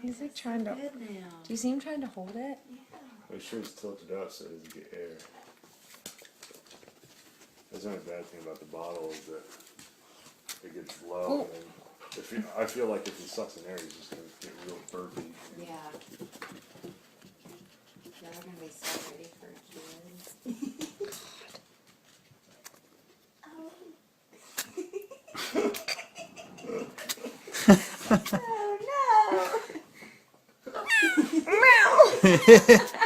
He's like trying to. Good now. Do you see him trying to hold it? Make sure it's tilted up so it doesn't get air. That's the only bad thing about the bottle is that it gets low. Oh. And then I feel like if he sucks in air, he's just gonna get real burpy. Yeah. Y'all are gonna be so ready for kids. Oh no! Meow.